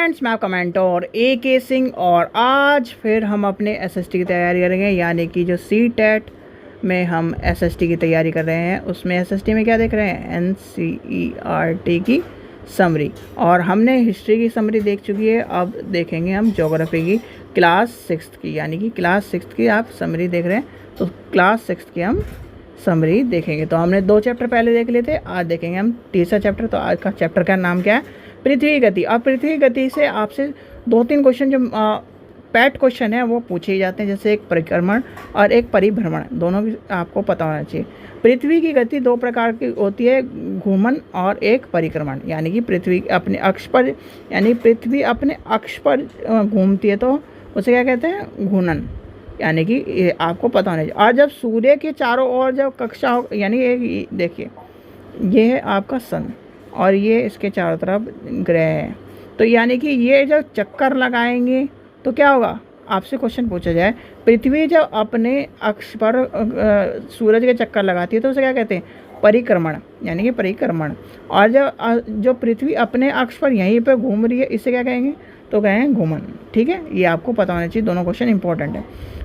Friends, मैं आपका mentor AK Singh और आज फिर हम अपने SST की तैयारी करेंगे, यानी कि जो CTET में हम SST की तैयारी कर रहे हैं उसमें SST में क्या देख रहे हैं, NCERT की समरी। और हमने हिस्ट्री की समरी देख चुकी है, अब देखेंगे हम ज्योग्राफी की क्लास 6 की, यानी कि क्लास 6 की आप समरी देख रहे हैं तो क्लास 6 की हम समरी देखेंगे। तो हमने 2 चैप्टर पहले देख लिए थे, आज देखेंगे हम तीसरा चैप्टर। तो आज का चैप्टर का नाम क्या है, पृथ्वी गति। अब पृथ्वी गति से आपसे 2-3 क्वेश्चन जो पैट क्वेश्चन है वो पूछे ही जाते हैं, जैसे एक परिक्रमण और एक परिभ्रमण, दोनों भी आपको पता होना चाहिए। पृथ्वी की गति 2 प्रकार की होती है, घूमन और एक परिक्रमण। यानी कि पृथ्वी अपने अक्ष पर, यानी पृथ्वी अपने अक्ष पर घूमती है तो उसे क्या कहते हैं, घूर्णन। यानी कि ये आपको पता होना चाहिए। और जब सूर्य के चारों ओर जब कक्षा हो, यानी एक देखिए ये है आपका सन और ये इसके चारों तरफ ग्रह है, तो यानी कि ये जब चक्कर लगाएंगे तो क्या होगा, आपसे क्वेश्चन पूछा जाए पृथ्वी जब अपने अक्ष पर सूरज के चक्कर लगाती है तो उसे क्या कहते हैं, परिक्रमण, यानी कि परिक्रमण। और जब जो पृथ्वी अपने अक्ष पर यहीं पर घूम रही है इसे क्या कहेंगे, तो कहेंगे घूमन। ठीक है, ये आपको पता होना चाहिए, दोनों क्वेश्चन इंपॉर्टेंट है।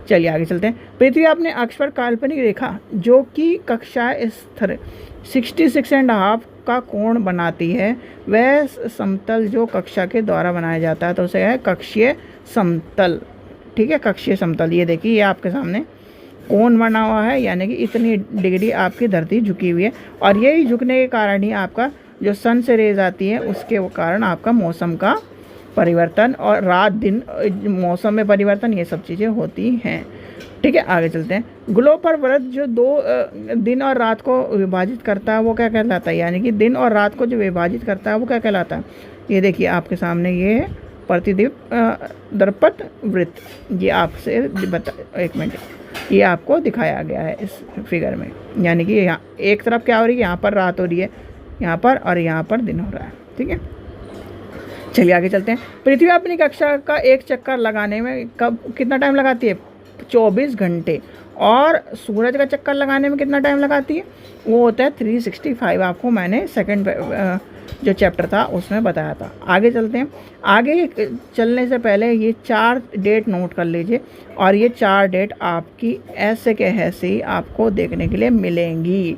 चलिए आगे चलते हैं। पृथ्वी अपने अक्ष पर काल्पनिक रेखा जो कि कक्षा स्तर 66.5 का कोण बनाती है, वह समतल जो कक्षा के द्वारा बनाया जाता है तो उसे है कक्षीय समतल। ठीक है, कक्षीय समतल। ये देखिए ये आपके सामने कोण बना हुआ है, यानी कि इतनी डिग्री आपकी धरती झुकी हुई है, और यही झुकने के कारण ही आपका जो सन से रेज आती है उसके कारण आपका मौसम का परिवर्तन और रात दिन मौसम में परिवर्तन, ये सब चीज़ें होती हैं। ठीक है, आगे चलते हैं। ग्लोब पर व्रत जो 2 दिन और रात को विभाजित करता है वो क्या कहलाता है, यानी कि दिन और रात को जो विभाजित करता है वो क्या कहलाता है। ये देखिए आपके सामने ये है प्रतिदीप दर्पण वृत्त, ये आपसे एक मिनट, ये आपको दिखाया गया है इस फिगर में। यानी कि यहाँ एक तरफ क्या हो रही है, यहाँ पर रात हो रही है यहाँ पर, और यहाँ पर दिन हो रहा है। ठीक है, चलिए आगे चलते हैं। पृथ्वी अपनी कक्षा का एक चक्कर लगाने में कितना टाइम लगाती है, 24 घंटे। और सूरज का चक्कर लगाने में कितना टाइम लगाती है, वो होता है 365। आपको मैंने सेकंड जो चैप्टर था उसमें बताया था। आगे चलते हैं। आगे चलने से पहले ये 4 डेट नोट कर लीजिए, और ये 4 डेट आपकी ऐसे के ऐसे ही आपको देखने के लिए मिलेंगी,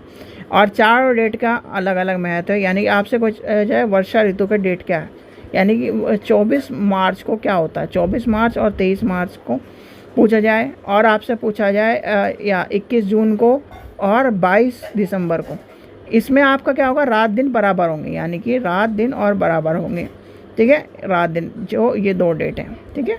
और 4 डेट का अलग अलग महत्व है। यानी कि आपसे कुछ जाए वर्षा ऋतु का डेट क्या है, यानी कि 24 मार्च को क्या होता है, 24 मार्च और 23 मार्च को पूछा जाए, और आपसे पूछा जाए या 21 जून को और 22 दिसंबर को, इसमें आपका क्या होगा, रात दिन बराबर होंगे, यानी कि रात दिन और बराबर होंगे। ठीक है, रात दिन जो ये 2 डेट हैं। ठीक है,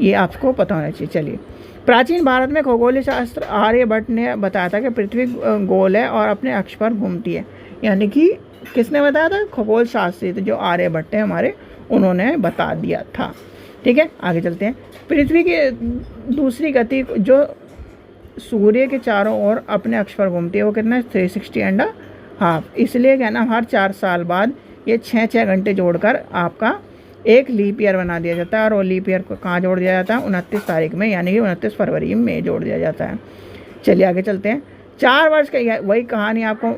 ये आपको पता होना चाहिए। चलिए, प्राचीन भारत में खगोलीय शास्त्र आर्यभट्ट ने बताया था कि पृथ्वी गोल है और अपने अक्ष पर घूमती है। यानी कि किसने बताया था, खगोल शास्त्री जो आर्यभट्ट है हमारे, उन्होंने बता दिया था। ठीक है, आगे चलते हैं। पृथ्वी की दूसरी गति जो सूर्य के चारों ओर अपने अक्ष पर घूमती है वो कितना है, 360.5। इसलिए कहना हर 4 साल बाद ये 6 घंटे जोड़कर आपका एक लीप ईयर बना दिया जाता है, और वो लीप ईयर को कहाँ जोड़ दिया जाता है, 29 तारीख में, यानी कि 29 फरवरी में जोड़ दिया जाता है। चलिए आगे चलते हैं। 4 वर्ष का वही कहानी आपको,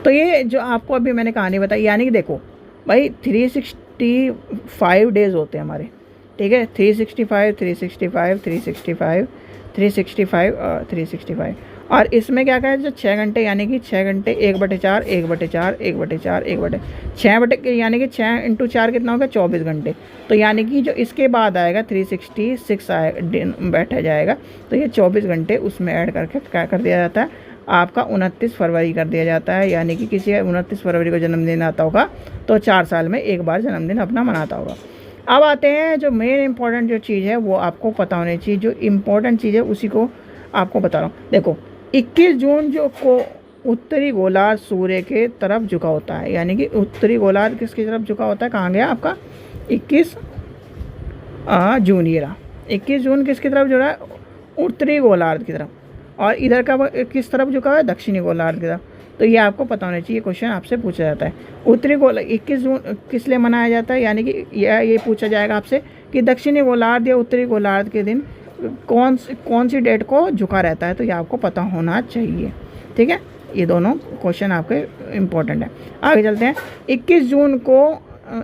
तो ये जो आपको अभी मैंने कहानी बताई, यानी कि देखो भाई 365 डेज होते हैं हमारे। ठीक है, 365 365 365 365 और 365, और इसमें क्या कहा है, जो 6 घंटे, यानी कि 6 घंटे 1/4 1/4 1/4 1/6 यानी कि 6 × 4 कितना होगा, 24 घंटे। तो यानी कि जो इसके बाद आएगा 366 दिन बैठा जाएगा, तो ये 24 घंटे उसमें ऐड करके क्या कर दिया जाता है, आपका 29 फरवरी कर दिया जाता है। यानी कि किसी 29 फरवरी को जन्मदिन आता होगा तो 4 साल में एक बार जन्मदिन अपना मनाता होगा। अब आते हैं जो मेन इंपॉर्टेंट जो चीज़ है वो आपको पता होनी चाहिए, जो इम्पोर्टेंट चीज़ है उसी को आपको बता रहा हूँ। देखो 21 जून जो को उत्तरी गोलार्ध सूर्य के तरफ झुका होता है, यानी कि उत्तरी गोलार्ध किसकी तरफ झुका होता है, कहाँ गया आपका 21 जून, ये रहा 21 जून किसकी तरफ जुड़ा है, उत्तरी गोलार्ध की तरफ, और इधर का किस तरफ झुका हुआ है, दक्षिणी गोलार्ध की तरफ। तो ये आपको पता होना चाहिए, क्वेश्चन आपसे पूछा जाता है। उत्तरी गोलार्ध 21 जून किस लिए मनाया जाता है, यानी कि ये पूछा जाएगा आपसे कि दक्षिणी गोलार्ध या उत्तरी गोलार्ध के दिन कौन सी डेट को झुका रहता है, तो ये आपको पता होना चाहिए। ठीक है, ये दोनों क्वेश्चन आपके इम्पोर्टेंट है। आगे चलते हैं। 21 जून को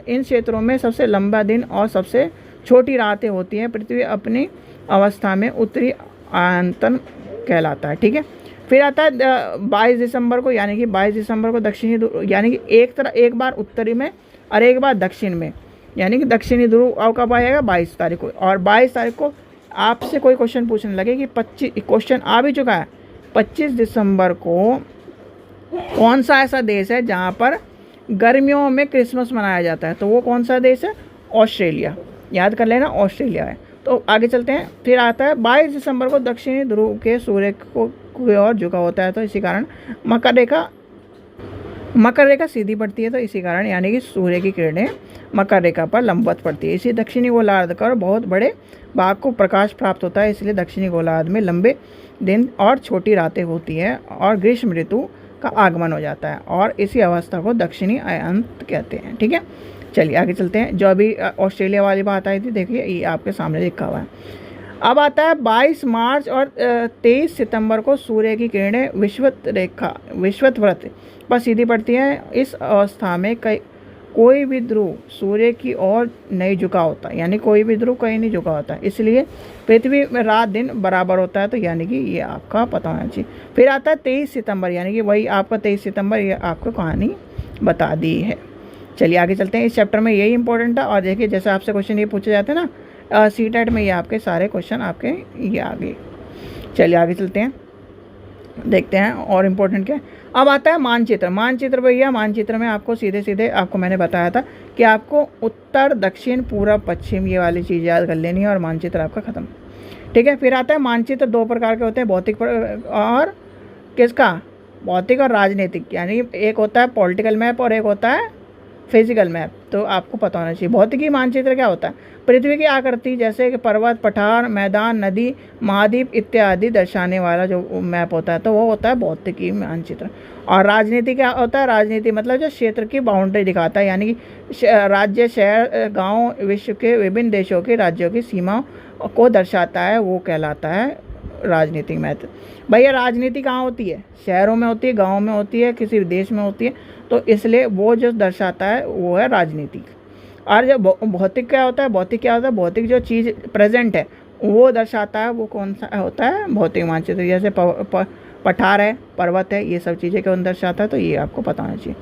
इन क्षेत्रों में सबसे लंबा दिन और सबसे छोटी रातें होती हैं। पृथ्वी अपनी अवस्था में उत्तरी आयतन कहलाता है। ठीक है, फिर आता है 22 दिसंबर को, यानी कि 22 दिसंबर को दक्षिणी ध्रुव, यानी कि एक बार उत्तरी में और एक बार दक्षिण में, यानी कि दक्षिणी ध्रुव अब कब आएगा 22 तारीख को। और 22 तारीख को आपसे कोई क्वेश्चन पूछने लगे कि 25 क्वेश्चन आ भी चुका है, 25 दिसंबर को कौन सा ऐसा देश है जहाँ पर गर्मियों में क्रिसमस मनाया जाता है, तो वो कौन सा देश है? ऑस्ट्रेलिया। याद कर लेना, ऑस्ट्रेलिया है। तो आगे चलते हैं। फिर आता है 22 दिसंबर को दक्षिणी ध्रुव के सूर्य को की ओर झुका होता है, तो इसी कारण मकर रेखा सीधी पड़ती है, तो इसी कारण यानी कि सूर्य की किरणें मकर रेखा पर लंबवत पड़ती है। इसी दक्षिणी गोलार्ध का बहुत बड़े भाग को प्रकाश प्राप्त होता है, इसलिए दक्षिणी गोलार्ध में लंबे दिन और छोटी रातें होती है और ग्रीष्म ऋतु का आगमन हो जाता है, और इसी अवस्था को दक्षिणी अयंत कहते हैं। ठीक है, चलिए आगे चलते हैं। जो अभी ऑस्ट्रेलिया वाली बात आई थी, देखिए ये आपके सामने लिखा हुआ है। अब आता है 22 मार्च और 23 सितंबर को सूर्य की किरणें विषुवत वृत्त पर सीधी पड़ती हैं। इस अवस्था में कोई भी ध्रुव सूर्य की ओर नहीं झुका होता, यानी कोई भी ध्रुव कहीं नहीं झुका होता, इसलिए पृथ्वी में रात दिन बराबर होता है, तो यानी कि ये आपका पता होना चाहिए। फिर आता है 23 सितंबर, यानी कि वही आपका 23 सितंबर, ये आपको कहानी बता दी है। चलिए आगे चलते हैं। इस चैप्टर में यही इंपॉर्टेंट था, और देखिए जैसे आपसे क्वेश्चन ये पूछे जाते हैं ना सीटेट में, ये आपके सारे क्वेश्चन आपके ये आ गए। चलिए आगे चलते हैं, देखते हैं और इम्पोर्टेंट क्या है। अब आता है मानचित्र। मानचित्र भैया, मानचित्र में आपको सीधे सीधे आपको मैंने बताया था कि आपको उत्तर दक्षिण पूर्व पश्चिम ये वाली चीज़ याद कर लेनी है, और मानचित्र आपका ख़त्म। ठीक है, फिर आता है मानचित्र 2 प्रकार के होते हैं, भौतिक और किसका? भौतिक और राजनीतिक, यानी एक होता है पॉलिटिकल मैप और एक होता है फिजिकल मैप, तो आपको पता होना चाहिए। भौतिकी मानचित्र क्या होता है? पृथ्वी की आकृति जैसे कि पर्वत, पठार, मैदान, नदी, महाद्वीप इत्यादि दर्शाने वाला जो मैप होता है, तो वो होता है भौतिकी मानचित्र। और राजनीति क्या होता है? राजनीति मतलब जो क्षेत्र की बाउंड्री दिखाता है, यानी कि राज्य, शहर, गांव, विश्व के विभिन्न देशों के राज्यों की सीमाओं को दर्शाता है, वो कहलाता है राजनीतिक मैप। भैया राजनीति कहाँ होती है? शहरों में होती है, गाँव में होती है, किसी देश में होती है, तो इसलिए वो जो दर्शाता है वो है राजनीतिक। और जो भौतिक क्या होता है? भौतिक क्या होता है? भौतिक जो चीज़ प्रेजेंट है वो दर्शाता है, वो कौन सा होता है? भौतिक मानचित्र। जैसे पठार है, पर्वत है, ये सब चीज़ें कौन दर्शाता है, तो ये आपको पता होना चाहिए।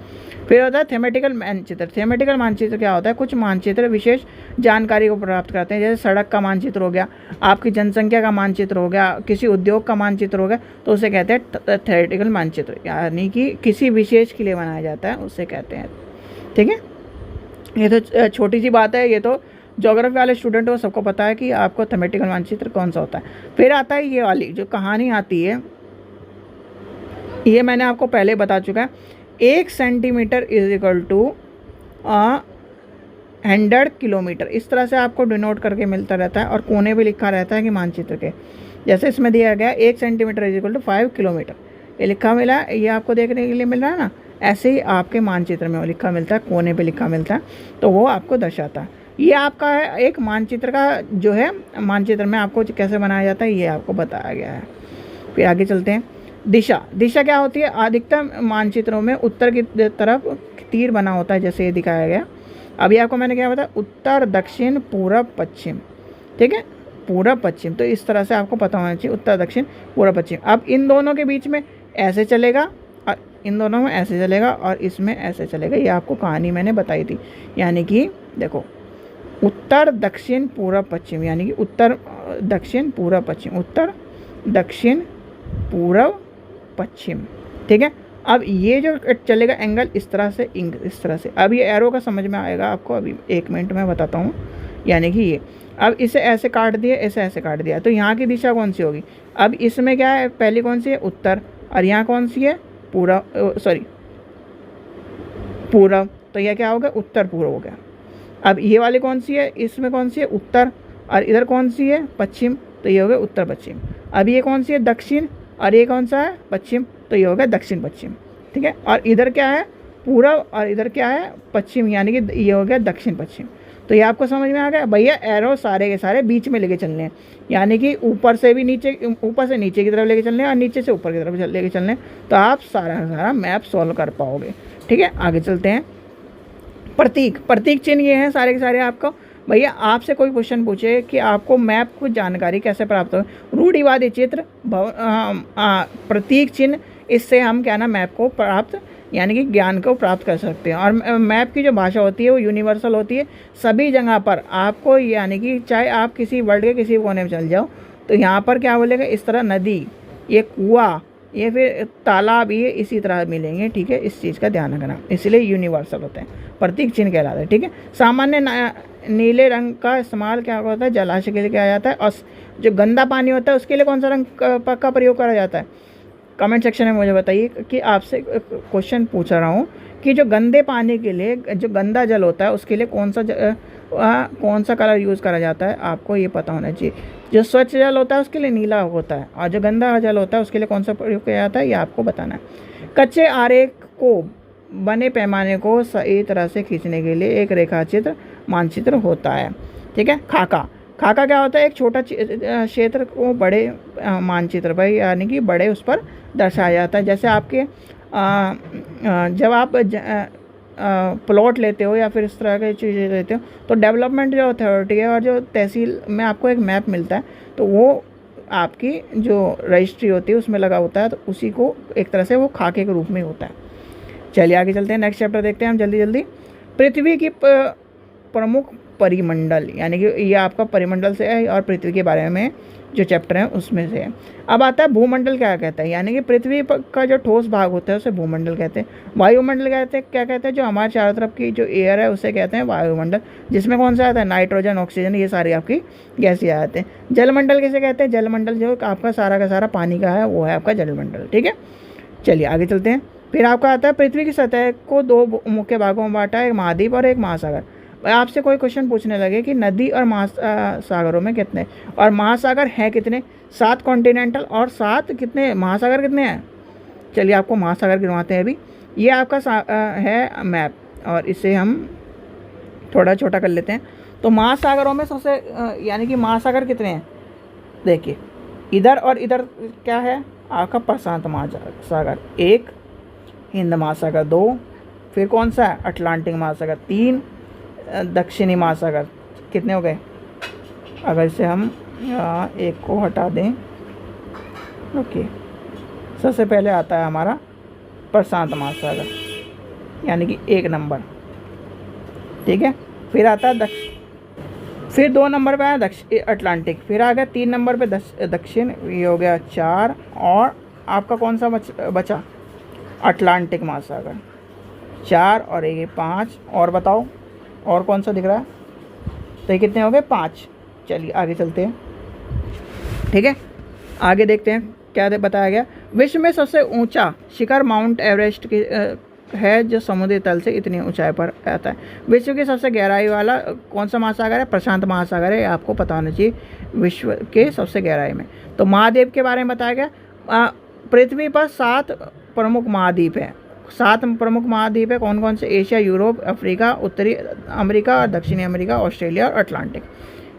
फिर होता है थेमेटिकल मानचित्र। थेमेटिकल मानचित्र क्या होता है? कुछ मानचित्र विशेष जानकारी को प्राप्त करते हैं, जैसे सड़क का मानचित्र हो गया, आपकी जनसंख्या का मानचित्र हो गया, किसी उद्योग का मानचित्र हो गया, तो उसे कहते हैं थेमेटिकल मानचित्र, यानी कि किसी विशेष के लिए बनाया जाता है, उसे कहते हैं। ठीक है, ये तो छोटी सी बात है, ये तो ज्योग्राफी वाले स्टूडेंट को सबको पता है कि आपको थेमेटिकल मानचित्र कौन सा होता है। फिर आता है ये वाली जो कहानी आती है, ये मैंने आपको पहले बता चुका है। 1 centimetre is equal to 100 kilometre, इस तरह से आपको डिनोट करके मिलता रहता है, और कोने पे लिखा रहता है कि मानचित्र के, जैसे इसमें दिया गया 1 centimetre is equal to 5 kilometre, ये लिखा मिला है, ये आपको देखने के लिए मिल रहा है ना। ऐसे ही आपके मानचित्र में वो लिखा मिलता है, कोने पे लिखा मिलता है, तो वो आपको दर्शाता है। ये आपका है एक मानचित्र का जो है, मानचित्र में आपको कैसे बनाया जाता है ये आपको बताया गया है। फिर आगे चलते हैं। दिशा क्या होती है? अधिकतम मानचित्रों में उत्तर की तरफ तीर बना होता है, जैसे ये दिखाया गया। अभी आपको मैंने क्या बताया? उत्तर, दक्षिण, पूर्व, पश्चिम। ठीक है, पूर्व पश्चिम, तो इस तरह से आपको पता होना चाहिए, उत्तर, दक्षिण, पूर्व, पश्चिम। अब इन दोनों के बीच में ऐसे चलेगा, और इन दोनों में ऐसे चलेगा, और इसमें ऐसे चलेगा। ये आपको कहानी मैंने बताई थी, यानी कि देखो उत्तर, दक्षिण, पूर्व, पश्चिम, यानी कि उत्तर, दक्षिण, पूर्व, पश्चिम, उत्तर, दक्षिण, पूर्व, पश्चिम। ठीक है, अब ये जो चलेगा एंगल इस तरह से, इस तरह से। अब ये एरो का समझ में आएगा आपको, अभी 1 मिनट में बताता हूँ। यानी कि ये अब इसे ऐसे काट दिया, ऐसे काट दिया, तो यहाँ की दिशा कौन सी होगी? अब इसमें क्या है? पहली कौन सी है? उत्तर, और यहाँ कौन सी है? पूर्व, तो यह क्या हो गया? उत्तर पूर्व हो गया। अब ये वाली कौन सी है? इसमें कौन सी है? उत्तर, और इधर कौन सी है? पश्चिम, तो ये हो गया उत्तर पश्चिम। अब ये कौन सी है? दक्षिण, और ये कौन सा है? पश्चिम, तो ये हो गया दक्षिण पश्चिम। ठीक है, और इधर क्या है? पूर्व, और इधर क्या है? पश्चिम, यानी कि ये हो गया दक्षिण पश्चिम। तो ये आपको समझ में आ गया भैया। एरो सारे के सारे बीच में लेके चलने हैं, यानी कि ऊपर से नीचे की तरफ लेके चलने हैं, और नीचे से ऊपर की तरफ लेके चलने हैं, तो आप सारा मैप सॉल्व कर पाओगे। ठीक है, आगे चलते हैं। प्रतीक प्रतीक चिन्ह ये हैं सारे के सारे आपको। भैया आपसे कोई क्वेश्चन पूछे कि आपको मैप की जानकारी कैसे प्राप्त हो, रूढ़िवादी चित्र प्रतीक चिन्ह, इससे हम क्या ना मैप को प्राप्त यानी कि ज्ञान को प्राप्त कर सकते हैं। और मैप की जो भाषा होती है वो यूनिवर्सल होती है, सभी जगह पर आपको यानी कि चाहे आप किसी वर्ल्ड के किसी कोने में चल जाओ तो यहाँ पर क्या बोलेगा, इस तरह नदी, ये कुआं, ये फिर तालाब, ये इसी तरह मिलेंगे। ठीक है, इस चीज़ का ध्यान रखना, इसलिए यूनिवर्सल होते हैं, प्रतीक चिन्ह कहलाते हैं। ठीक है, सामान्य नीले रंग का इस्तेमाल क्या होता है, जलाशय के लिए किया जाता है। और जो गंदा पानी होता है उसके लिए कौन सा रंग का प्रयोग करा जाता है, कमेंट सेक्शन में मुझे बताइए। कि आपसे क्वेश्चन पूछ रहा हूँ कि जो गंदे पानी के लिए, जो गंदा जल होता है उसके लिए कौन सा कलर यूज़ करा जाता है, आपको ये पता होना चाहिए। जो स्वच्छ जल होता है उसके लिए नीला होता है, और जो गंदा जल होता है उसके लिए कौन सा प्रयोग किया जाता है, ये आपको बताना है। कच्चे आरेख को बने पैमाने को सही तरह से खींचने के लिए एक रेखाचित्र मानचित्र होता है। ठीक है, खाका खाका क्या होता है, एक छोटा क्षेत्र को बड़े मानचित्र पर यानी कि बड़े उस पर दर्शाया जाता है। जैसे आपके जब आप प्लॉट लेते हो या फिर इस तरह की चीज़ें लेते हो तो डेवलपमेंट जो अथॉरिटी है और जो तहसील में आपको एक मैप मिलता है तो वो आपकी जो रजिस्ट्री होती है उसमें लगा होता है, तो उसी को एक तरह से वो खाके के रूप में होता है। चलिए आगे चलते हैं, नेक्स्ट चैप्टर देखते हैं हम जल्दी जल्दी। पृथ्वी की प्रमुख परिमंडल यानी कि ये आपका परिमंडल से है और पृथ्वी के बारे में जो चैप्टर है उसमें से है। अब आता है भूमंडल क्या कहता है, यानी कि पृथ्वी का जो ठोस भाग होता है उसे भूमंडल कहते हैं। वायुमंडल कहते हैं, क्या कहते हैं, जो हमारे चारों तरफ की जो एयर है उसे कहते हैं वायुमंडल, जिसमें कौन सा आता है, नाइट्रोजन, ऑक्सीजन, ये सारी आपकी गैसें आ जाते हैं। जलमंडल किसे कहते हैं, जलमंडल जो आपका सारा का सारा पानी का है वो है आपका जलमंडल। ठीक है, चलिए आगे चलते हैं। फिर आपका आता है पृथ्वी की सतह को दो मुख्य भागों में बांटा है, एक महाद्वीप और एक महासागर। आपसे कोई क्वेश्चन पूछने लगे कि नदी और महासागरों में कितने, और महासागर हैं कितने, 7 कॉन्टिनेंटल और 7 कितने महासागर कितने हैं। चलिए आपको महासागर गिनवाते हैं अभी। ये आपका है मैप और इसे हम थोड़ा छोटा कर लेते हैं। तो महासागरों में सबसे यानी कि महासागर कितने हैं, देखिए इधर और इधर क्या है आपका प्रशांत महासागर 1, हिंद महासागर 2, फिर कौन सा है अटलांटिक महासागर 3, दक्षिणी महासागर कितने हो गए। अगर इसे हम एक को हटा दें, ओके, सबसे पहले आता है हमारा प्रशांत महासागर यानी कि 1 नंबर। ठीक है, फिर आता है फिर 2 नंबर पे आया अटलांटिक, फिर आ गया 3 नंबर पे दक्षिण, ये हो गया 4, और आपका कौन सा बचा अटलांटिक महासागर 4 और ये 5, और बताओ और कौन सा दिख रहा है, तो ये कितने हो गए 5। चलिए आगे चलते हैं। ठीक है, आगे देखते हैं क्या बताया गया। विश्व में सबसे ऊंचा शिखर माउंट एवरेस्ट की है जो समुद्री तल से इतनी ऊंचाई पर आता है। विश्व की सबसे गहराई वाला कौन सा महासागर है, प्रशांत महासागर है, आपको पता होना चाहिए विश्व के सबसे गहराई में। तो महाद्वीप के बारे में बताया गया। पृथ्वी पर 7 प्रमुख महाद्वीप हैं। 7 प्रमुख महाद्वीप है कौन कौन से, एशिया, यूरोप, अफ्रीका, उत्तरी अमेरिका और दक्षिणी अमेरिका, ऑस्ट्रेलिया और अटलांटिक।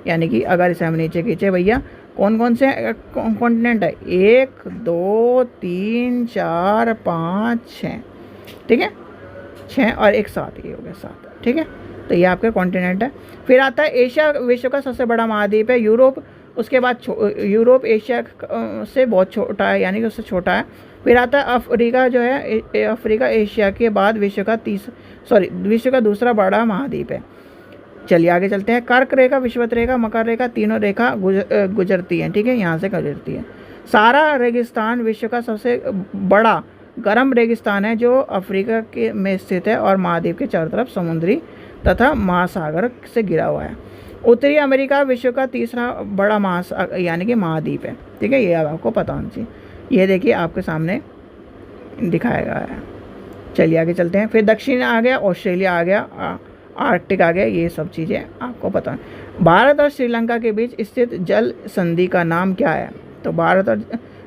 यानी कि अगर इसे हम नीचे खींचे भैया कौन कौन से कॉन्टिनेंट है, 1 2 3 4 5 6। ठीक है, 6 और 1 7, ये हो गया 7। ठीक है, तो ये आपके कॉन्टिनेंट है। फिर आता है एशिया, विश्व का सबसे बड़ा महाद्वीप है। यूरोप, उसके बाद यूरोप एशिया से बहुत छोटा है यानी कि उससे छोटा है। फिर आता है अफ्रीका, जो है अफ्रीका एशिया के बाद विश्व का दूसरा बड़ा महाद्वीप है। चलिए आगे चलते हैं। कर्क रेखा, विषुवत रेखा, मकर रेखा, तीनों रेखा गुजरती हैं। ठीक है, यहाँ से गुजरती है। सहारा रेगिस्तान विश्व का सबसे बड़ा गर्म रेगिस्तान है जो अफ्रीका के में स्थित है और महाद्वीप के चारों तरफ समुद्री तथा महासागर से घिरा हुआ है। उत्तरी अमेरिका विश्व का तीसरा बड़ा महासागर यानी कि महाद्वीप है। ठीक है, ये आपको पता होना चाहिए। ये देखिए आपके सामने दिखाया गया है। चलिए आगे चलते हैं। फिर दक्षिण आ गया, ऑस्ट्रेलिया आ गया, आर्कटिक आ गया, ये सब चीज़ें आपको पता है। भारत और श्रीलंका के बीच स्थित जल संधि का नाम क्या है, तो भारत और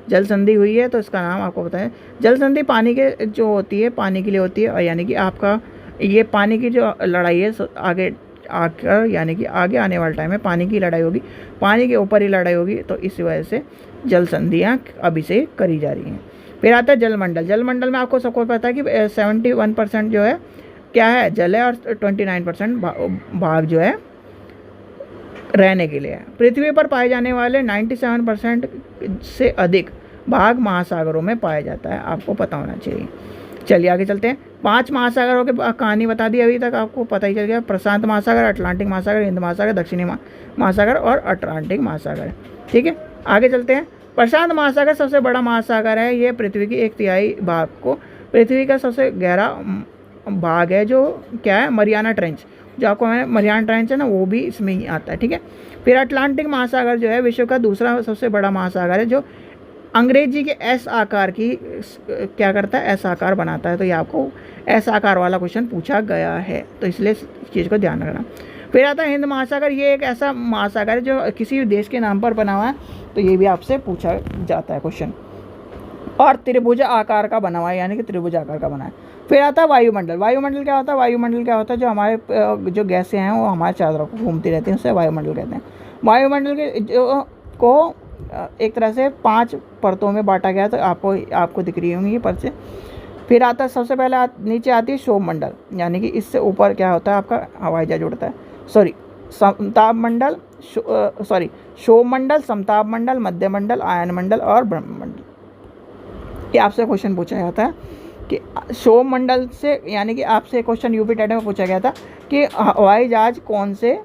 जल संधि हुई है तो इसका नाम आपको पता है। जल संधि पानी के जो होती है, पानी के लिए होती है, और यानी कि आपका ये पानी की जो लड़ाई है आगे आकर यानी कि आगे आने वाले टाइम में पानी की लड़ाई होगी, पानी के ऊपर ही लड़ाई होगी, तो इस वजह से जल संधियाँ अभी से करी जा रही हैं। फिर आता है जलमंडल। जलमंडल में आपको सबको पता है कि 71% जो है क्या है, जल है, और 29% भाग जो है रहने के लिए है। पृथ्वी पर पाए जाने वाले 97% से अधिक भाग महासागरों में पाया जाता है, आपको पता होना चाहिए। चलिए आगे चलते हैं। 5 महासागरों की कहानी बता दी, अभी तक आपको पता ही चल गया। प्रशांत महासागर, अटलांटिक महासागर, हिंद महासागर, दक्षिणी महासागर और अटलांटिक महासागर। ठीक है, आगे चलते हैं। प्रशांत महासागर सबसे बड़ा महासागर है, ये पृथ्वी की 1/3 भाग को, पृथ्वी का सबसे गहरा भाग है, जो क्या है, मरियाना ट्रेंच, जो आपको मरियाना ट्रेंच है ना, वो भी इसमें ही आता है। ठीक है, फिर अटलांटिक महासागर जो है विश्व का दूसरा सबसे बड़ा महासागर है, जो अंग्रेजी के एस आकार की क्या करता है, एस आकार बनाता है। तो ये आपको एस आकार वाला क्वेश्चन पूछा गया है, तो इसलिए इस चीज़ को ध्यान रखना। फिर आता है हिंद महासागर, ये एक ऐसा महासागर है जो किसी भी देश के नाम पर बना हुआ है, तो ये भी आपसे पूछा जाता है क्वेश्चन, और त्रिभुज आकार का बना हुआ है, यानी कि त्रिभुज आकार का बना है। फिर आता है वायुमंडल। वायुमंडल क्या होता है, वायुमंडल क्या होता है, जो हमारे जो गैसें हैं वो हमारे चारों तरफ घूमती रहती हैं, उसे वायुमंडल कहते हैं। वायुमंडल के जो को एक तरह से 5 परतों में बांटा गया, तो आपको दिख रही होंगी ये परतें। फिर आता है सबसे पहले नीचे आती है शोभमंडल, यानी कि इससे ऊपर क्या होता है, आपका हवाई जहाज उड़ता है। समतापमंडल, शोभमंडल, समतापमंडल, मध्यमंडल, आयनमंडल और ब्रह्ममंडल। ये आपसे क्वेश्चन पूछा जाता है कि शोभमंडल से, यानी कि आपसे क्वेश्चन यूपी टेट में पूछा गया था कि हवाई जहाज कौन से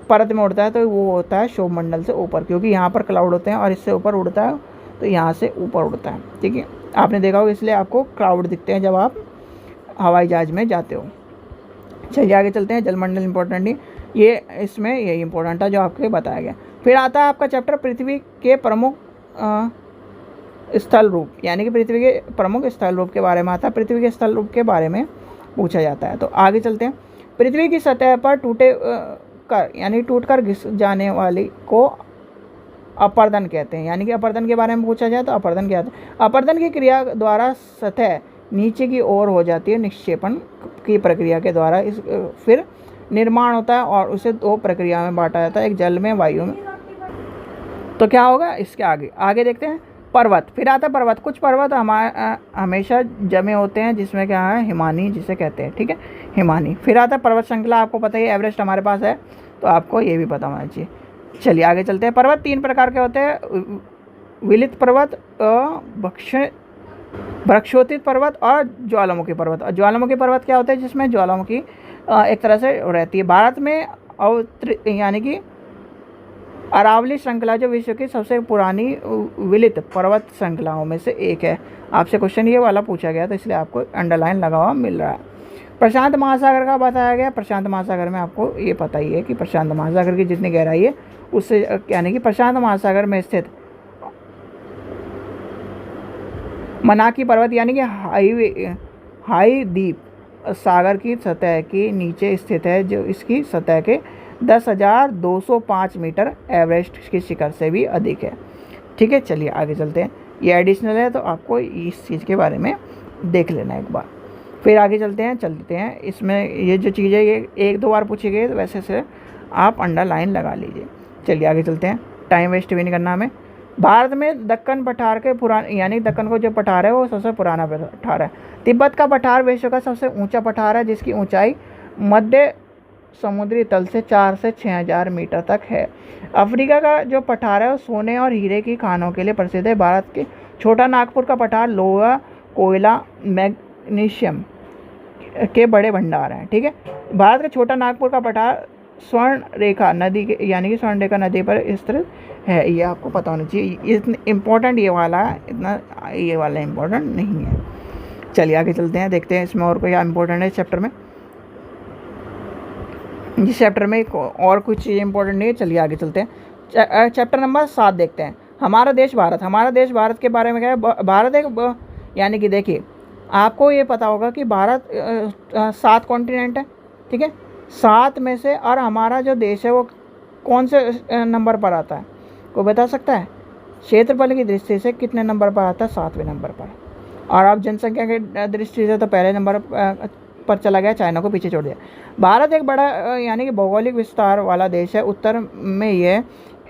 परत में उड़ता है, तो वो होता है शोभमंडल से ऊपर, क्योंकि यहाँ पर क्लाउड होते हैं और इससे ऊपर उड़ता है, तो यहाँ से ऊपर उड़ता है। ठीक है, आपने देखा होगा, इसलिए आपको क्लाउड दिखते हैं जब आप हवाई जहाज में जाते हो। चलिए आगे चलते हैं। जलमंडल इंपॉर्टेंट नहीं, ये इसमें यही इंपॉर्टेंट था जो आपको बताया गया। फिर आता है आपका चैप्टर पृथ्वी के प्रमुख स्थल रूप, यानी कि पृथ्वी के प्रमुख स्थल रूप के बारे में आता है। पृथ्वी के स्थल रूप के बारे में पूछा जाता है। तो आगे चलते हैं। पृथ्वी की सतह पर यानी टूटकर घिस जाने वाली को अपर्दन कहते हैं, यानी कि अपर्दन के बारे में पूछा जाए तो अपर्दन क्या होता है। अपर्दन की क्रिया द्वारा सतह नीचे की ओर हो जाती है, निक्षेपण की प्रक्रिया के द्वारा फिर निर्माण होता है, और उसे 2 प्रक्रिया में बांटा जाता है, एक जल में, वायु में। तो क्या होगा इसके आगे देखते हैं। पर्वत, फिर आता है पर्वत। कुछ पर्वत हमेशा जमे होते हैं, जिसमें क्या है, हिमानी जिसे कहते हैं। ठीक है, हिमानी। फिर आता है पर्वत श्रृंखला, आपको पता ही है, एवरेस्ट हमारे पास है, तो आपको ये भी पता होना चाहिए। चलिए आगे चलते हैं। पर्वत 3 प्रकार के होते हैं, विलित पर्वत, वृक्षोत्थित पर्वत और ज्वालामुखी पर्वत। और ज्वालामुखी पर्वत क्या होता है, जिसमें ज्वालामुखी एक तरह से रहती है। भारत में यानी कि अरावली श्रृंखला जो विश्व की सबसे पुरानी विलित पर्वत श्रृंखलाओं में से एक है। आपसे क्वेश्चन ये वाला पूछा गया, तो इसलिए आपको अंडरलाइन लगा हुआ मिल रहा है। प्रशांत महासागर का बताया गया। प्रशांत महासागर में आपको ये पता ही है कि प्रशांत महासागर की जितनी गहराई है उससे, यानी कि प्रशांत महासागर में स्थित मनाकी पर्वत, यानी कि हाई द्वीप सागर की सतह के नीचे स्थित है, जो इसकी सतह के 10,205 मीटर एवरेस्ट की शिखर से भी अधिक है। ठीक है, चलिए आगे चलते हैं। ये एडिशनल है, तो आपको इस चीज़ के बारे में देख लेना एक बार। फिर आगे चलते हैं। इसमें ये जो चीज़ें ये 1-2 बार पूछी गई, तो वैसे से आप अंडरलाइन लगा लीजिए। चलिए आगे चलते हैं, टाइम वेस्ट भी नहीं करना हमें। भारत में दक्कन पठार के पुराने, यानी दक्कन को जो पठार है वो सबसे पुराना पठार है। तिब्बत का पठार विश्व का सबसे ऊंचा पठार है, जिसकी ऊंचाई मध्य समुद्री तल से 4 से 6,000 मीटर तक है। अफ्रीका का जो पठार है वो सोने और हीरे की खानों के लिए प्रसिद्ध है। भारत के छोटा नागपुर का पठार लोहा, कोयला, मैग्नीशियम के बड़े भंडार हैं। ठीक है, भारत के छोटा नागपुर का पठार स्वर्ण रेखा नदी के, यानी कि स्वर्ण रेखा नदी पर स्थित है। ये आपको पता होना चाहिए। इतना इम्पोर्टेंट ये वाला इम्पोर्टेंट नहीं है। चलिए आगे चलते हैं, देखते हैं इसमें और कोई इम्पोर्टेंट है चैप्टर में। इस चैप्टर में और कुछ चीज़ इंपॉर्टेंट नहीं है। चलिए आगे चलते हैं। चैप्टर नंबर 7 देखते हैं। हमारा देश भारत। हमारा देश भारत के बारे में क्या है, भारत एक, यानी कि देखिए आपको ये पता होगा कि भारत 7 कॉन्टिनेंट है। ठीक है, 7 में से, और हमारा जो देश है वो कौन से नंबर पर आता है, कोई बता सकता है? क्षेत्रफल की दृष्टि से कितने नंबर पर आता है? 7वें नंबर पर। और अब जनसंख्या की दृष्टि से तो पहले नंबर पर चला गया, चाइना को पीछे छोड़ दिया। भारत एक बड़ा यानी कि भौगोलिक विस्तार वाला देश है। उत्तर में यह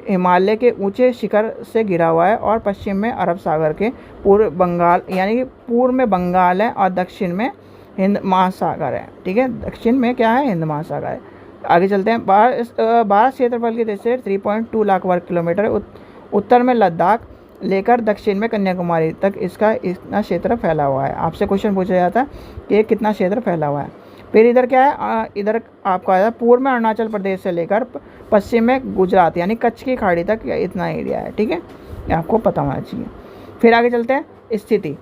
हिमालय के ऊंचे शिखर से घिरा हुआ है, और पश्चिम में अरब सागर के पूर्व बंगाल, यानी कि पूर्व में बंगाल है, और दक्षिण में हिंद महासागर है, ठीक है। दक्षिण में क्या है, हिंद महासागर है। आगे चलते हैं। भारत क्षेत्रफल की दृष्टि से 3.2 लाख वर्ग किलोमीटर, उत्तर में लद्दाख लेकर दक्षिण में कन्याकुमारी तक इसका इतना क्षेत्र फैला हुआ है। आपसे क्वेश्चन पूछा जाता है कि ये कितना क्षेत्र फैला हुआ है। फिर इधर क्या है, इधर आपको आया पूर्व में अरुणाचल प्रदेश से लेकर पश्चिम में गुजरात यानी कच्छ की खाड़ी तक इतना एरिया है, ठीक है, ये आपको पता होना चाहिए। फिर आगे चलते हैं। स्थिति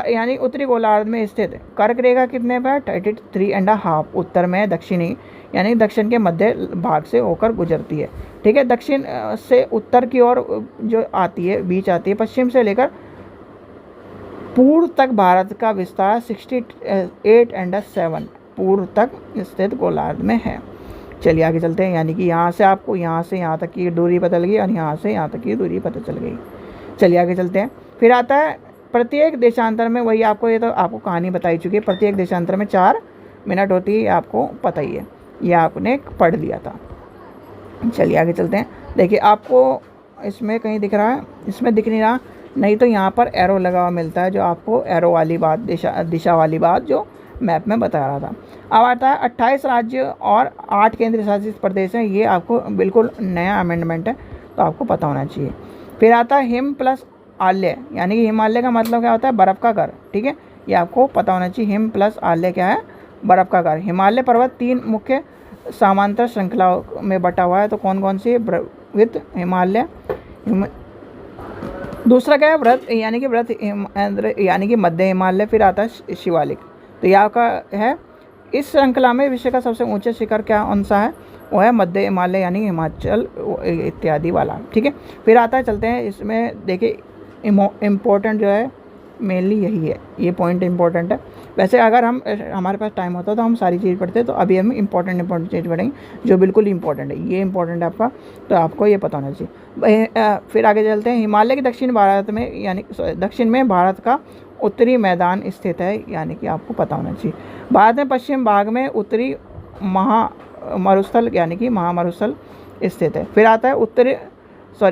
यानी उत्तरी गोलार्ध में स्थित कर्क रेखा कितने पर, 33.5 उत्तर में, दक्षिणी यानी दक्षिण के मध्य भाग से होकर गुजरती है, ठीक है। दक्षिण से उत्तर की ओर जो आती है, बीच आती है, पश्चिम से लेकर पूर्व तक भारत का विस्तार 68.7 पूर्व तक स्थित गोलार्ध में है। चलिए आगे चलते हैं। यानी कि यहाँ से आपको यहाँ से यहाँ तक की दूरी पता लगी और यहाँ से यहाँ तक की दूरी पता चल गई। चलिए आगे चलते हैं। फिर आता है प्रत्येक देशांतर में, वही आपको, ये तो आपको कहानी बताई चुकी है, प्रत्येक देशांतर में 4 मिनट होती है, आपको पता ही है, ये आपने पढ़ लिया था। चलिए आगे चलते हैं। देखिए आपको इसमें कहीं दिख रहा है, इसमें दिख नहीं रहा, नहीं तो यहाँ पर एरो लगा हुआ मिलता है, जो आपको एरो वाली बात, दिशा वाली बात जो मैप में बता रहा था। अब आता है 28 राज्य और 8 केंद्र शासित प्रदेश हैं, ये आपको बिल्कुल नया अमेंडमेंट है, तो आपको पता होना चाहिए। फिर आता है हिम प्लस आल्य, यानी कि हिमालय का मतलब क्या होता है, बर्फ़ का घर, ठीक है, ये आपको पता होना चाहिए। हिम प्लस आल्य क्या है, बर्फ़ का घर। हिमालय पर्वत 3 मुख्य समांतर श्रृंखलाओं में बटा हुआ है, तो कौन कौन सी, वृत्त हिमालय, दूसरा क्या है व्रत, यानी कि व्रत यानी कि मध्य हिमालय। फिर आता है शिवालिक, तो यहाँ का है इस श्रृंखला में विश्व का सबसे ऊंचा शिखर क्या कौन सा है, वो है मध्य हिमालय यानी हिमाचल इत्यादि वाला, ठीक है। फिर आता है, चलते हैं इसमें, देखिए इम्पोर्टेंट जो है मेनली यही है, ये पॉइंट इम्पोर्टेंट है। वैसे अगर हमारे पास टाइम होता तो हम सारी चीज़ पढ़ते, तो अभी हम इम्पोर्टेंट चीज़ पढ़ेंगे जो बिल्कुल इम्पोर्टेंट है, ये इम्पोर्टेंट है आपका, तो आपको ये पता होना चाहिए। फिर आगे चलते हैं। हिमालय के दक्षिण भारत में, यानी दक्षिण में भारत का उत्तरी मैदान स्थित है, यानी कि आपको पता होना चाहिए। भारत में पश्चिम भाग में उत्तरी महामरुस्थल यानी कि महामरुस्थल स्थित है। फिर आता है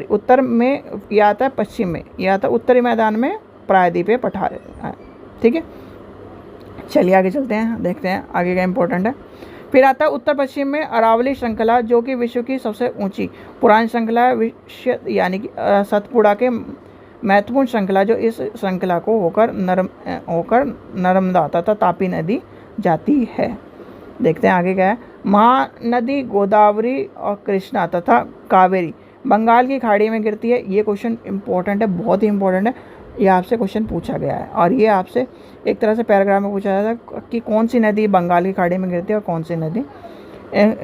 उत्तर में, यह आता है पश्चिम में, यह आता है उत्तरी मैदान में प्रायद्वीपीय पठार, ठीक है। चलिए आगे चलते हैं, देखते हैं आगे क्या इंपॉर्टेंट है। फिर आता है उत्तर पश्चिम में अरावली श्रृंखला, जो कि विश्व की सबसे ऊंची पुरानी श्रृंखला है, विश्व यानी कि सतपुड़ा के महत्वपूर्ण श्रृंखला, जो इस श्रृंखला को होकर नर्मदा तथा तापी नदी जाती है। देखते हैं आगे क्या है। महानदी गोदावरी और कृष्णा तथा कावेरी बंगाल की खाड़ी में गिरती है, ये क्वेश्चन इंपॉर्टेंट है, बहुत ही इंपॉर्टेंट है, ये आपसे क्वेश्चन पूछा गया है, और ये आपसे एक तरह से पैराग्राफ में पूछा जाता है कि कौन सी नदी बंगाल की खाड़ी में गिरती है और कौन सी नदी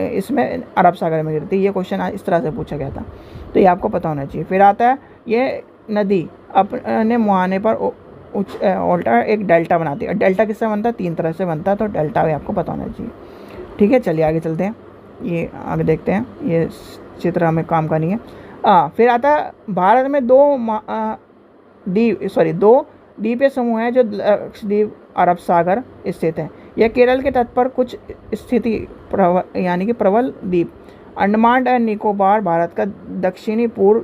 इसमें अरब सागर में गिरती है, ये क्वेश्चन इस तरह से पूछा गया था, तो ये आपको पता होना चाहिए। फिर आता है, ये नदी अपने मुहाने पर उल्टा एक डेल्टा बनाती है। डेल्टा किससे बनता है, 3 तरह से बनता है, तो डेल्टा भी आपको पता होना चाहिए, ठीक है। चलिए आगे चलते हैं, ये आगे देखते हैं, ये चित्र हमें काम करनी है। फिर आता है भारत में 2 द्वीपीय समूह हैं, जो लक्षद्वीप अरब सागर स्थित हैं। यह केरल के तट पर कुछ स्थिति यानी कि प्रबल द्वीप अंडमान एंड निकोबार भारत का दक्षिणी पूर्व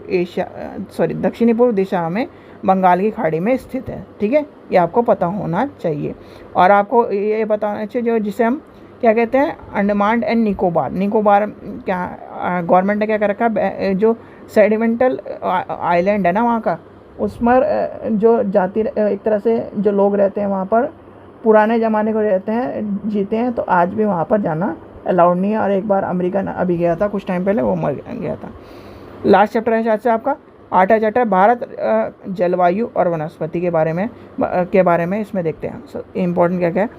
दिशा में बंगाल की खाड़ी में स्थित है, ठीक है, ये आपको पता होना चाहिए। और आपको ये पता होना चाहिए, जो जिसे हम क्या कहते हैं, अंडमान एंड निकोबार क्या गवर्नमेंट ने क्या कर रखा है, जो सेडिमेंटल आइलैंड है ना वहाँ का, उस पर जो जाति एक तरह से जो लोग रहते हैं वहाँ पर पुराने ज़माने को रहते हैं, जीते हैं, तो आज भी वहाँ पर जाना अलाउड नहीं है। और एक बार अमेरिका अभी गया था कुछ टाइम पहले, वो मर गया था। लास्ट चैप्टर है शायद से आपका 8वां चैप्टर, भारत जलवायु और वनस्पति के बारे में इसमें देखते हैं इम्पोर्टेंट क्या क्या है।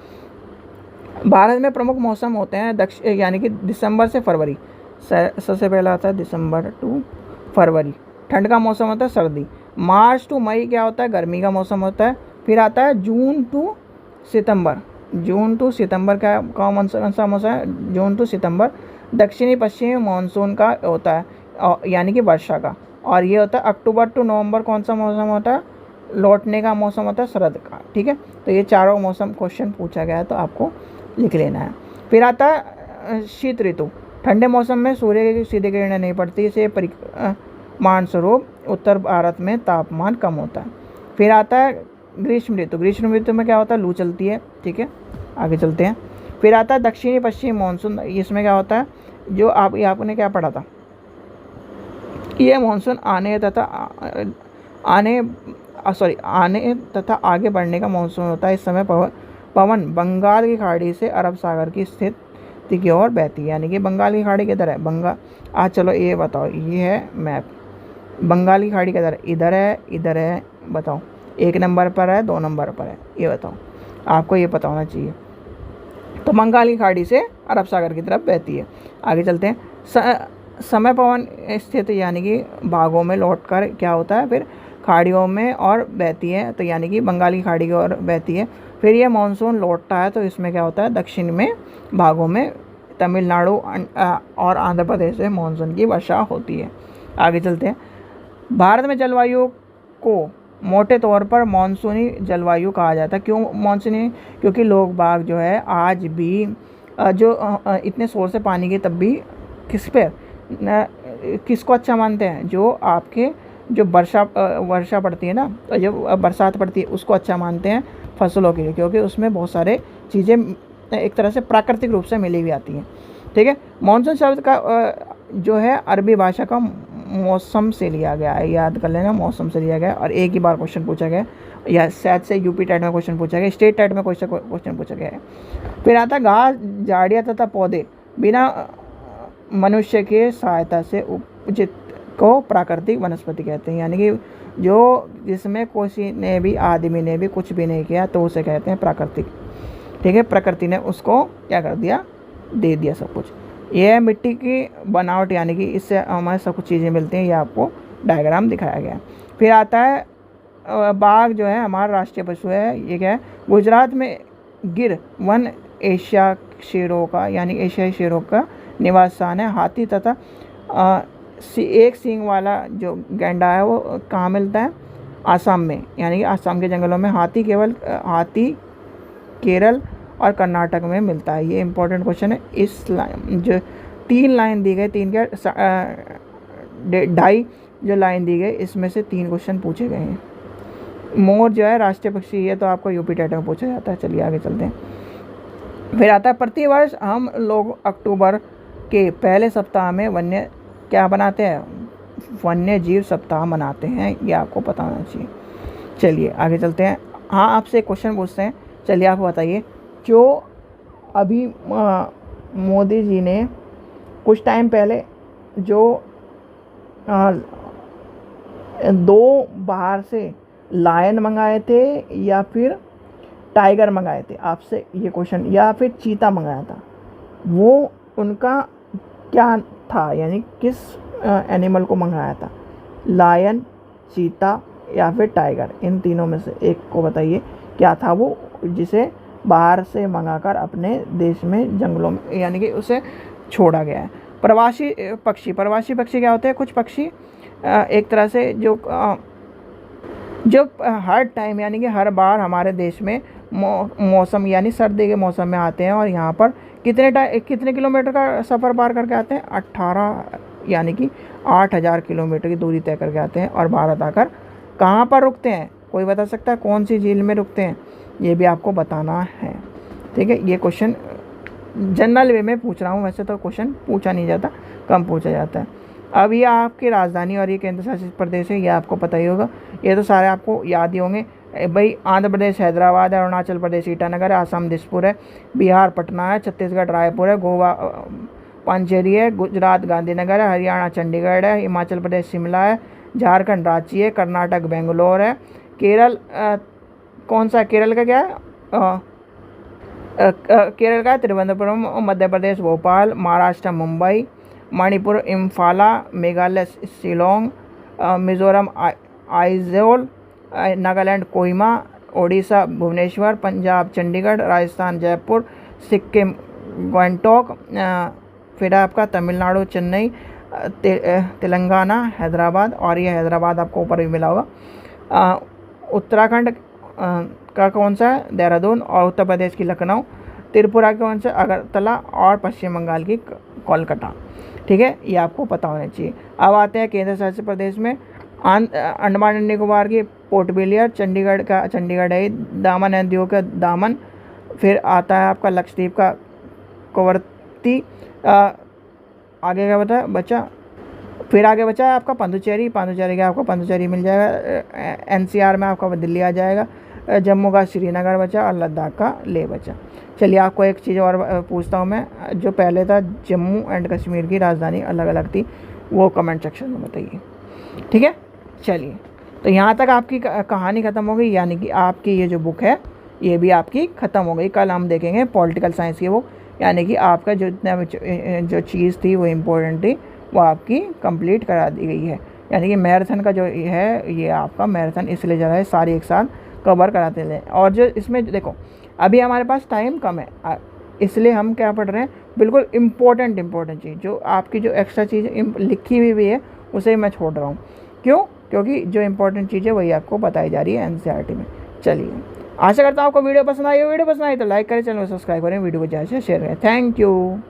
भारत में प्रमुख मौसम होते हैं यानी कि दिसंबर से फरवरी, सबसे पहला आता है दिसंबर टू फरवरी, ठंड का मौसम होता है सर्दी। मार्च टू मई क्या होता है, गर्मी का मौसम होता है। फिर आता है जून टू सितंबर का कौन सा मौसम है, जून टू सितंबर दक्षिणी पश्चिमी मानसून का होता है, यानी कि वर्षा का। और ये होता है अक्टूबर टू नवंबर कौन सा मौसम होता है, लौटने का मौसम होता है शरद का, ठीक है। तो ये चारों मौसम क्वेश्चन पूछा गया है, तो आपको लिख लेना है। फिर आता है शीत ऋतु, ठंडे मौसम में सूर्य की सीधी किरणें नहीं पड़ती, इसे परिमाण स्वरूप उत्तर भारत में तापमान कम होता है। फिर आता है ग्रीष्म ऋतु में क्या होता है, लू चलती है, ठीक है। आगे चलते हैं। फिर आता है दक्षिणी पश्चिमी मानसून। इसमें क्या होता है, जो आपने क्या पढ़ा था, ये मानसून आने तथा आगे बढ़ने का मानसून होता है। इस समय पवन बंगाल की खाड़ी से अरब सागर की स्थिति की ओर बहती है। यानी कि बंगाल की खाड़ी किधर है? चलो ये बताओ, ये है मैप, बंगाल की खाड़ी किधर है? इधर है। बताओ 1 नंबर पर है, 2 नंबर पर है, ये बताओ, आपको ये पता होना चाहिए। तो बंगाल की खाड़ी से अरब सागर की तरफ बहती है। आगे चलते हैं। समय पवन स्थित यानी कि भागों में लौटकर क्या होता है, फिर खाड़ियों में और बहती है, तो यानी कि बंगाल की खाड़ी की ओर बहती है। फिर ये मानसून लौटता है तो इसमें क्या होता है, दक्षिण में भागों में तमिलनाडु और आंध्र प्रदेश से मानसून की वर्षा होती है। आगे चलते हैं। भारत में जलवायु को मोटे तौर पर मानसूनी जलवायु कहा जाता है। क्यों मानसूनी? क्योंकि लोग बाग जो है आज भी इतने शोर से पानी के तब भी किसको अच्छा मानते हैं? जो वर्षा पड़ती है ना, जो बरसात पड़ती है उसको अच्छा मानते हैं फसलों के लिए, क्योंकि उसमें बहुत सारे चीज़ें एक तरह से प्राकृतिक रूप से मिली हुई आती हैं। ठीक है। मानसून शब्द का जो है अरबी भाषा का मौसम से लिया गया है, याद कर लेना, मौसम से लिया गया। और एक ही बार क्वेश्चन पूछा गया, या शायद से यूपी टेट में क्वेश्चन पूछा गया, स्टेट टेट में क्वेश्चन पूछा गया है। फिर आता घास, झाड़ियाँ तथा पौधे बिना मनुष्य के सहायता से उपजित को प्राकृतिक वनस्पति कहते हैं। यानी कि जिसमें किसी ने भी, आदमी ने भी कुछ भी नहीं किया, तो उसे कहते हैं प्राकृतिक। ठीक है, प्रकृति ने उसको क्या कर दिया, दे दिया सब कुछ। यह है मिट्टी की बनावट, यानी कि इससे हमारे सब कुछ चीज़ें मिलती हैं। ये आपको डायग्राम दिखाया गया है। फिर आता है बाघ जो है हमारा राष्ट्रीय पशु है। ये क्या है? गुजरात में गिर वन एशियाई शेरों का निवास स्थान है। हाथी तथा एक सींग वाला जो गैंडा है वो कहाँ मिलता है? आसाम में। यानी कि आसाम के जंगलों में। हाथी केरल और कर्नाटक में मिलता है। ये इंपॉर्टेंट क्वेश्चन है। इस लाइन जो 3 लाइन दी गई, 3 क्या 2.5 जो लाइन दी गई, इसमें से 3 क्वेश्चन पूछे गए हैं। मोर जो है राष्ट्रीय पक्षी, ये तो आपको यूपी टेट में पूछा जाता है। चलिए आगे चलते हैं। फिर आता है प्रतिवर्ष हम लोग अक्टूबर के पहले सप्ताह में वन्य जीव सप्ताह मनाते हैं। ये आपको पता होना चाहिए। चलिए आगे चलते हैं। हाँ, आपसे क्वेश्चन पूछते हैं। चलिए आप बताइए, जो अभी मोदी जी ने कुछ टाइम पहले जो 2 बाहर से लायन मंगाए थे या फिर टाइगर मंगाए थे, आपसे ये क्वेश्चन, या फिर चीता मंगाया था, वो उनका क्या था? यानी किस एनिमल को मंगाया था? लायन, चीता या फिर टाइगर? इन तीनों में से एक को बताइए क्या था वो, जिसे बाहर से मंगाकर अपने देश में जंगलों में, यानी कि उसे छोड़ा गया है। प्रवासी पक्षी क्या होते हैं? कुछ पक्षी एक तरह से जो हर टाइम, यानी कि हर बार हमारे देश में मौसम यानी सर्दी के मौसम में आते हैं और यहाँ पर कितने किलोमीटर का सफ़र पार करके आते हैं? 18 यानी कि 8000 किलोमीटर की दूरी तय करके आते हैं और भारत आकर कहाँ पर रुकते हैं? कोई बता सकता है कौन सी झील में रुकते हैं? ये भी आपको बताना है। ठीक है, ये क्वेश्चन जनरल वे में पूछ रहा हूँ, वैसे तो क्वेश्चन पूछा नहीं जाता, कम पूछा जाता है। अब ये आपकी राजधानी और ये केंद्र शासित प्रदेश है, ये आपको पता ही होगा। ये तो सारे आपको याद ही होंगे भाई। आंध्र प्रदेश हैदराबाद है, अरुणाचल प्रदेश ईटानगर है, असम दिसपुर है, बिहार पटना है, छत्तीसगढ़ रायपुर है, गोवा पांचेरी है, गुजरात गांधीनगर है, हरियाणा चंडीगढ़ है, हिमाचल प्रदेश शिमला है, झारखंड रांची है, कर्नाटक बेंगलोर है, केरल कौन सा? केरल का क्या है? केरल का तिरुवनंतपुरम, मध्य प्रदेश भोपाल, महाराष्ट्र मुंबई, मणिपुर इम्फाला, मेघालय शिलोंग, मिजोरम आइजोल, नागालैंड कोहिमा, ओडिशा भुवनेश्वर, पंजाब चंडीगढ़, राजस्थान जयपुर, सिक्किम गंगटोक, फिर आपका तमिलनाडु चेन्नई, तेलंगाना हैदराबाद, और ये हैदराबाद आपको ऊपर भी मिला होगा। उत्तराखंड का कौन सा है? देहरादून, और उत्तर प्रदेश की लखनऊ, त्रिपुरा की कौन सा? अगरतला, और पश्चिम बंगाल की कोलकाता। ठीक है, ये आपको पता होना चाहिए। अब आते हैं केंद्र शासित प्रदेश में। अंडमान एंड निकोबार की पोर्ट ब्लेयर, चंडीगढ़ है, दामन एंड दिऊ का दामन, फिर आता है आपका लक्षद्वीप का कवरत्ती, आगे क्या बता बचा, फिर आगे बचा है आपका पांडिचेरी का आपको पांडिचेरी मिल जाएगा। एनसीआर में आपका दिल्ली आ जाएगा। जम्मू का श्रीनगर बचा और लद्दाख का लेह बचा। चलिए आपको एक चीज़ और पूछता हूँ मैं, जो पहले था जम्मू एंड कश्मीर की राजधानी अलग अलग थी, वो कमेंट सेक्शन में बताइए, ठीक है। चलिए तो यहाँ तक आपकी कहानी ख़त्म हो गई, यानी कि आपकी ये जो बुक है ये भी आपकी ख़त्म हो गई। कल हम देखेंगे पॉलिटिकल साइंस की बुक, यानी कि आपका जो इतना जो चीज़ थी वो इम्पोर्टेंट थी वो आपकी कंप्लीट करा दी गई है। यानी कि मैराथन का जो है ये आपका मैराथन इसलिए जा रहा है सारी एक साथ कवर कराते हैं। और जो इसमें देखो अभी हमारे पास टाइम कम है, इसलिए हम क्या पढ़ रहे हैं, बिल्कुल इम्पोर्टेंट चीज़ जो आपकी जो एक्स्ट्रा चीज़ लिखी हुई भी है उसे मैं छोड़ रहा हूँ। क्यों? क्योंकि जो इम्पोर्टेंट चीज़ है वही आपको बताई जा रही है एनसीईआरटी में। चलिए आशा करता हूँ आपको वीडियो पसंद आई हो। वीडियो पसंद आई तो लाइक करें, चैनल को सब्सक्राइब करें, वीडियो को ज़्यादा से शेयर करें। Thank you.